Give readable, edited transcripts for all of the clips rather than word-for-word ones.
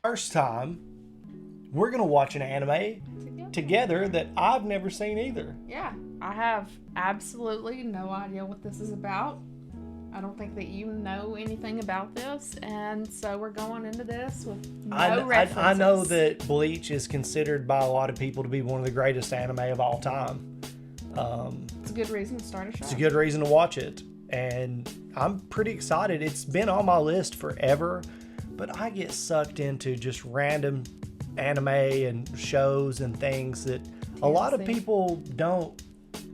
First time, we're going to watch an anime together that I've never seen either. Yeah, I have absolutely no idea what this is about. I don't think that you know anything about this, and so we're going into this with no references. I know that Bleach is considered by a lot of people to be one of the greatest anime of all time. It's a good reason to start a show. It's a good reason to watch it, and I'm pretty excited. It's been on my list forever, but I get sucked into just random anime and shows and things that a lot of people don't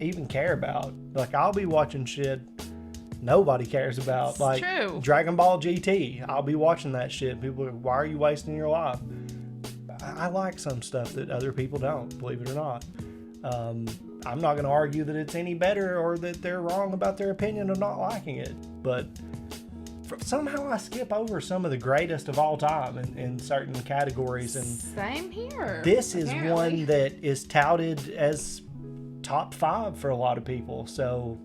even care about. Like, I'll be watching shit nobody cares about. It's like true. Dragon Ball GT. I'll be watching that shit. People are, why are you wasting your life? I like some stuff that other people don't, believe it or not. I'm not going to argue that it's any better or that they're wrong about their opinion of not liking it, but somehow I skip over some of the greatest of all time in certain categories. And same here. This is one that is touted as top 5 for a lot of people, so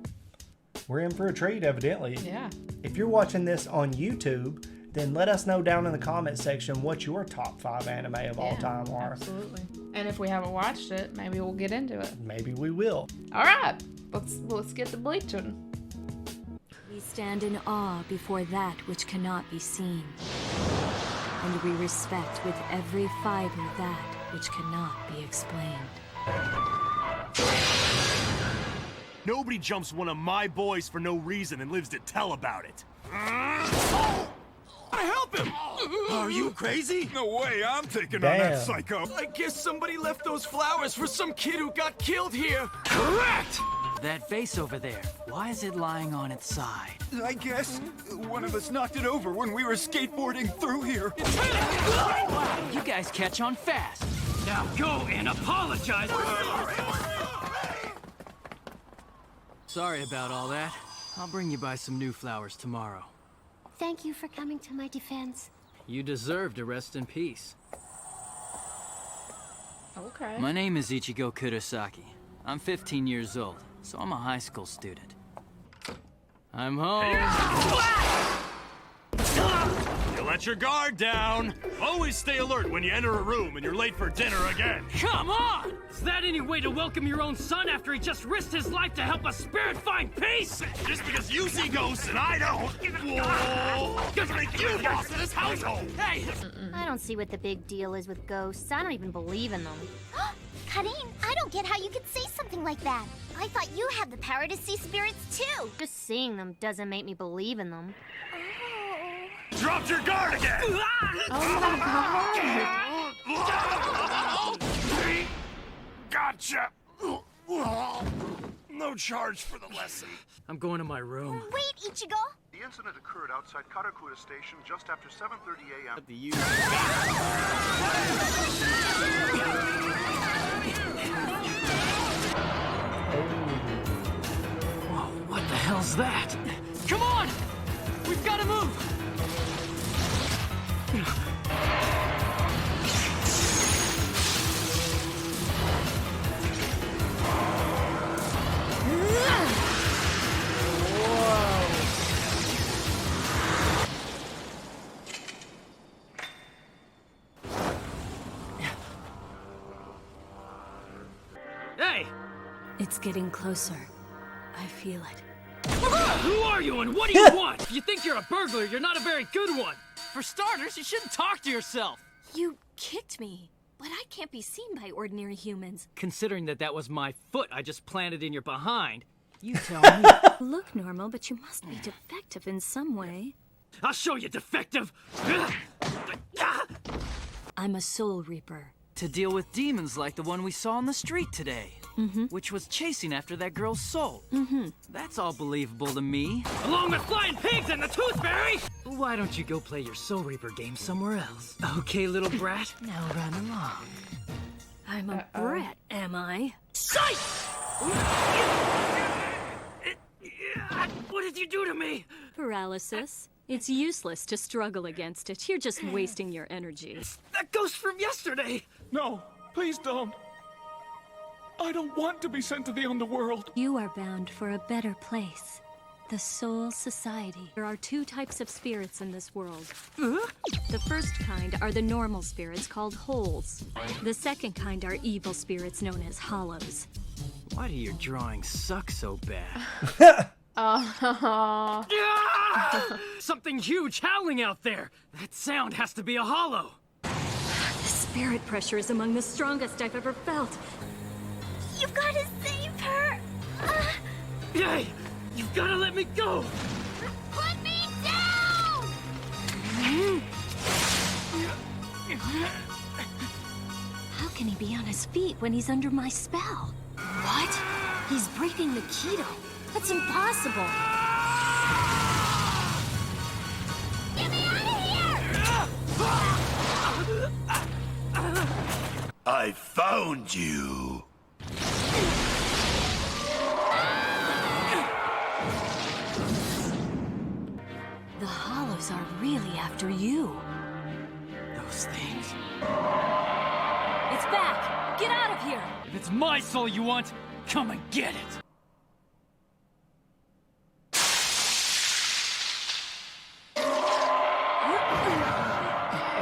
we're in for a treat, evidently. Yeah. If you're watching this on YouTube, then let us know down in the comment section what your top 5 anime of all time are. Absolutely. And if we haven't watched it, maybe we'll get into it. Maybe we will. All right, let's get to bleaching. We stand in awe before that which cannot be seen, and we respect with every fiber that which cannot be explained. Nobody jumps one of my boys for no reason and lives to tell about it. I help him! Are you crazy? No way I'm taking on that psycho. I guess somebody left those flowers for some kid who got killed here. Correct! That vase over there, why is it lying on its side? I guess one of us knocked it over when we were skateboarding through here. Wow, you guys catch on fast. Now go and apologize. Sorry about all that. I'll bring you by some new flowers tomorrow. Thank you for coming to my defense. You deserve to rest in peace. Okay. My name is ICHIGO Kurosaki. I'm 15 years old, so I'm a high school student. I'm home. You let your guard down. Always stay alert when you enter a room and you're late for dinner again. Come on! Is that any way to welcome your own son after he just risked his life to help a spirit find peace? Just because you see ghosts and I don't, whoa, doesn't make you boss of this household. Hey! I don't see what the big deal is with ghosts. I don't even believe in them. Karine, I don't get how you could say something like that. I thought you had the power to see spirits too. Just seeing them doesn't make me believe in them. Dropped your guard again! Oh my god! Gotcha! No charge for the lesson. I'm going to my room. Wait, Ichigo! The incident occurred outside Karakura Station just after 7:30 a.m. Whoa, what the hell's that? Come on! We've got to move! Hey! It's getting closer. I feel it. Who are you and what do you want? If you think you're a burglar, you're not a very good one. For starters, you shouldn't talk to yourself. You kicked me, but I can't be seen by ordinary humans. Considering that was my foot I just planted in your behind, you tell me. Look normal, but you must be defective in some way. I'll show you, defective! I'm a soul reaper. To deal with demons like the one we saw on the street today. Which was chasing after that girl's soul. That's all believable to me. Along with flying pigs and the toothberry! Why don't you go play your Soul Reaper game somewhere else? Okay, little brat, now run along. I'm a brat, am I? Sight! What did you do to me? Paralysis. It's useless to struggle against it. You're just wasting your energy. That ghost from yesterday! No, please don't. I don't want to be sent to the underworld. You are bound for a better place. The Soul Society. There are 2 types of spirits in this world. The first kind are the normal spirits called holes. The second kind are evil spirits known as hollows. Why do your drawings suck so bad? Something huge howling out there. That sound has to be a hollow. The spirit pressure is among the strongest I've ever felt. You've got to save her! Hey, you've got to let me go. Put me down! How can he be on his feet when he's under my spell? What? He's breathing the keto. That's impossible. Get me out of here! I found you. The hollows are really after you. Those things. It's back! Get out of here! If it's my soul you want, come and get it.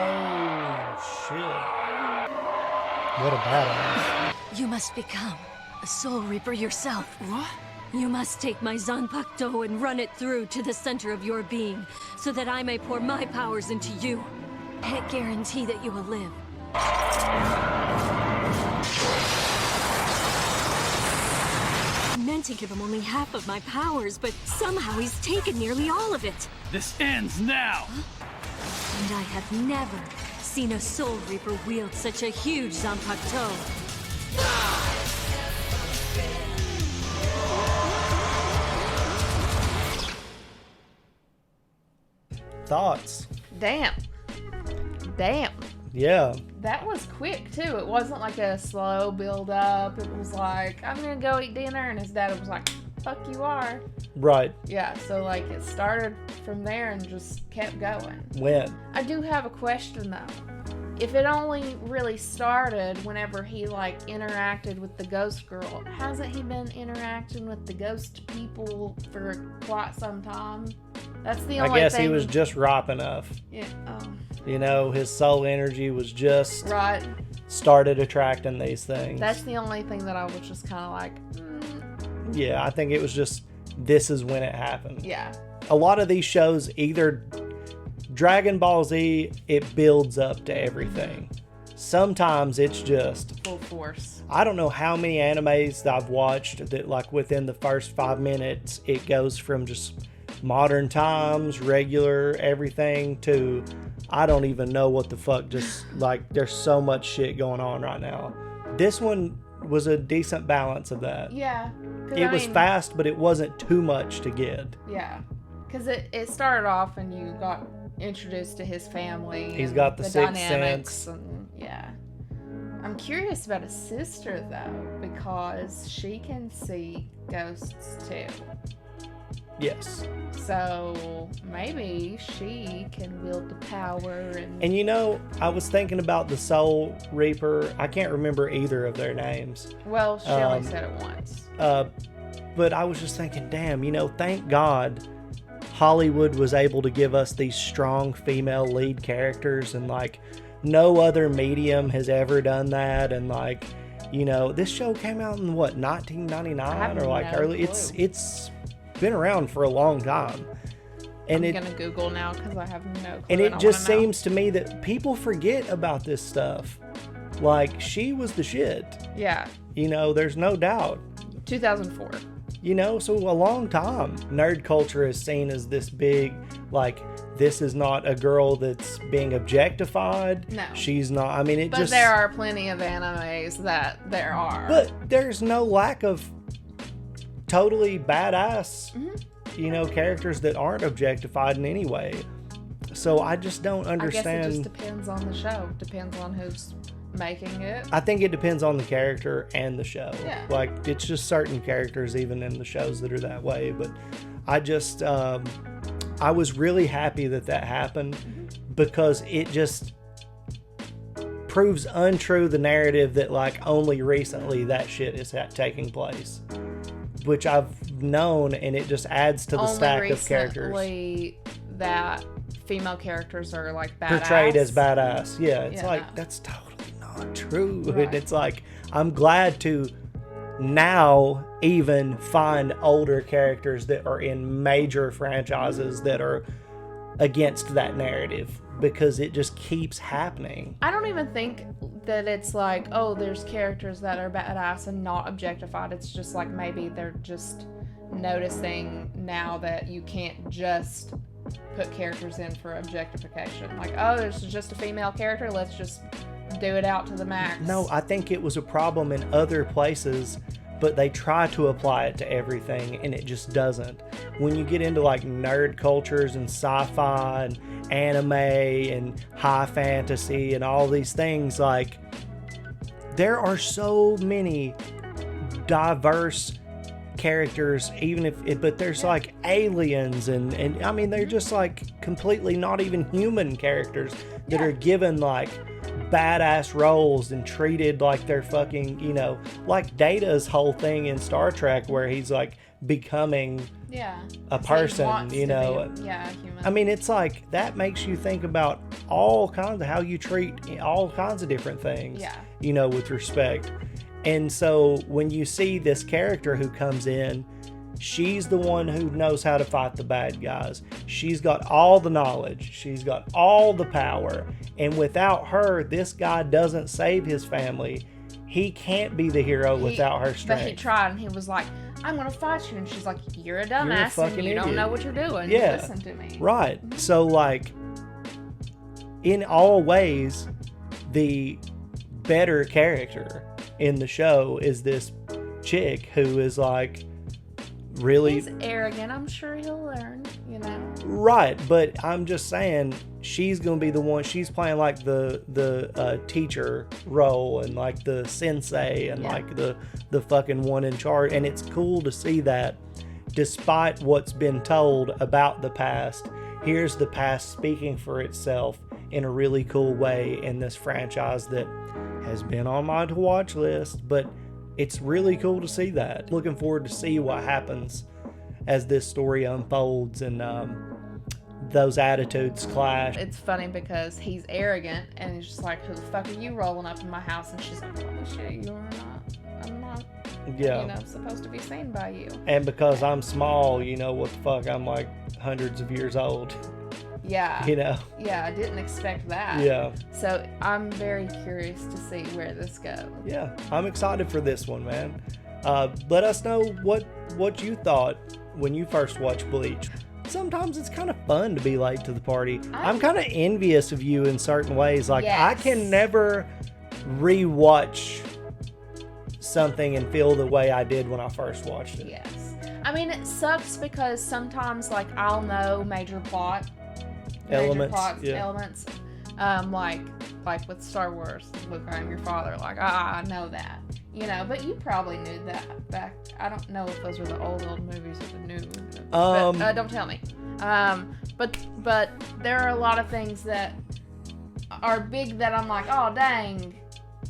Oh, shit. What a badass. You must become a Soul Reaper yourself. What? You must take my Zanpakuto and run it through to the center of your being, so that I may pour my powers into you. I guarantee that you will live. I meant to give him only half of my powers, but somehow he's taken nearly all of it. This ends now. And I have never seen a Soul Reaper wield such a huge Zanpakuto. Thoughts? Damn. Yeah. That was quick too. It wasn't like a slow build up. It was like, I'm gonna go eat dinner, and his dad was like, fuck you are. Right. Yeah, so like it started from there and just kept going. When? I do have a question though. If it only really started whenever he like interacted with the ghost girl, hasn't he been interacting with the ghost people for quite some time? That's the only I guess thing. he was just ripe enough. Yeah. You know, his soul energy was just Right. started attracting these things. That's the only thing that I was just kind of like, Yeah, I think it was just, this is when it happened. yeah. A lot of these shows, either Dragon Ball Z, it builds up to everything. Sometimes it's just Full force. I don't know how many animes that I've watched that like within the first 5 minutes, it goes from just modern times, regular everything, to I don't even know what the fuck, just like there's so much shit going on right now. This one was a decent balance of that. Yeah. It was fast, but it wasn't too much to get. Yeah. Because it started off and you got introduced to his family. He's and got the sixth dynamics sense. And, yeah. I'm curious about his sister though, because she can see ghosts too. Yes. So maybe she can wield the power And you know, I was thinking about the Soul Reaper. I can't remember either of their names. well, she only said it once. But I was just thinking, damn, you know, thank God Hollywood was able to give us these strong female lead characters, and like no other medium has ever done that. And like, you know, this show came out in what, 1999 or like early. It's been around for a long time. And I'm gonna Google now because I have no clue. And it just seems to me that people forget about this stuff. Like, she was the shit. Yeah. You know, there's no doubt. 2004. You know, so a long time. Nerd culture is seen as this big, like, this is not a girl that's being objectified. No. She's not, I mean, But there are plenty of animes that there are. But there's no lack of totally badass, you know, characters that aren't objectified in any way. So I just don't understand. I guess it just depends on the show. Depends on who's making it. I think it depends on the character and the show. Yeah. Like, it's just certain characters even in the shows that are that way. But I just, I was really happy that happened, because it just proves untrue the narrative that like only recently that shit is taking place. which I've known, and it just adds to the stack of characters. Only that female characters are like badass. Portrayed as badass. Yeah, it's like, that's totally not true. Right. And it's like, I'm glad to now even find older characters that are in major franchises that are against that narrative, because it just keeps happening. I don't even think that it's like, oh, there's characters that are badass and not objectified. It's just like maybe they're just noticing now that you can't just put characters in for objectification. Like, oh, there's just a female character, let's just do it out to the max. No, I think it was a problem in other places, but they try to apply it to everything, and it just doesn't. When you get into like nerd cultures and sci-fi and anime and high fantasy and all these things, like, there are so many diverse characters, even if but there's like aliens and I mean, they're just like completely not even human characters that are given like badass roles and treated like they're fucking, you know, like Data's whole thing in Star Trek where he's like becoming a person, you know. Human. I mean, it's like, that makes you think about all kinds of how you treat all kinds of different things, you know, with respect. And so when you see this character who comes in, she's the one who knows how to fight the bad guys. She's got all the knowledge. She's got all the power. And without her, this guy doesn't save his family. He can't be the hero without her strength. But he tried, and he was like, I'm going to fight you. And she's like, you're a dumbass, and you don't know what you're doing. Yeah. Listen to me. Right. So, like, in all ways, the better character in the show is this chick who is like really, he's arrogant. I'm sure he'll learn, you know. Right, but I'm just saying, she's gonna be the one. She's playing like the teacher role and like the sensei and like the fucking one in charge. And it's cool to see that, despite what's been told about the past, here's the past speaking for itself in a really cool way in this franchise that has been on my to watch list. But it's really cool to see that. Looking forward to see what happens as this story unfolds and those attitudes clash. It's funny because he's arrogant and he's just like, who the fuck are you rolling up in my house? And she's like, oh shit, you're not, I'm not, you know, supposed to be seen by you. And because I'm small, you know, what the fuck, I'm like hundreds of years old. Yeah. You know? Yeah, I didn't expect that. Yeah. So I'm very curious to see where this goes. Yeah, I'm excited for this one, man. Let us know what you thought when you first watched Bleach. Sometimes it's kind of fun to be late to the party. I'm kind of envious of you in certain ways. Like, I can never rewatch something and feel the way I did when I first watched it. Yes. I mean, it sucks because sometimes, like, I'll know major elements, like with Star Wars, Luke, I am your father. Like, I know that, you know. But you probably knew that back. I don't know if those were the old movies or the new. But, don't tell me. But there are a lot of things that are big that I'm like, oh dang,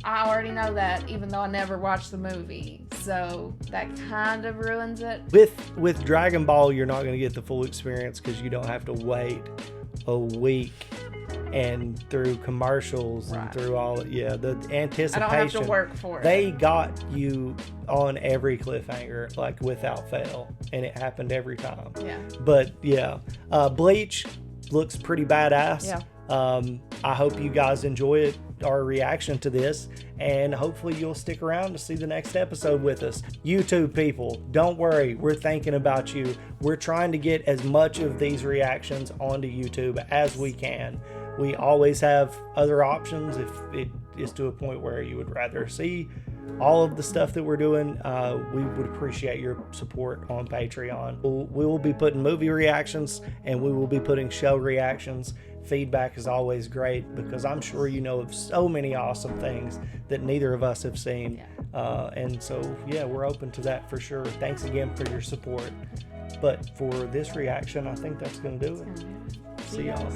I already know that, even though I never watched the movie. So that kind of ruins it. With Dragon Ball, you're not going to get the full experience because you don't have to wait a week and through commercials and through all the anticipation. I don't have to work for it. They got you on every cliffhanger, like, without fail, and it happened every time. But Bleach looks pretty badass. I hope you guys enjoy it, our reaction to this, and hopefully you'll stick around to see the next episode with us. YouTube people, don't worry, we're thinking about you. We're trying to get as much of these reactions onto YouTube as we can. We always have other options if it is to a point where you would rather see all of the stuff that we're doing. We would appreciate your support on Patreon. We will be putting movie reactions and we will be putting show reactions. Feedback is always great because I'm sure you know of so many awesome things that neither of us have seen. And so, we're open to that for sure. Thanks again for your support. But for this reaction, I think that's going to do it. See y'all.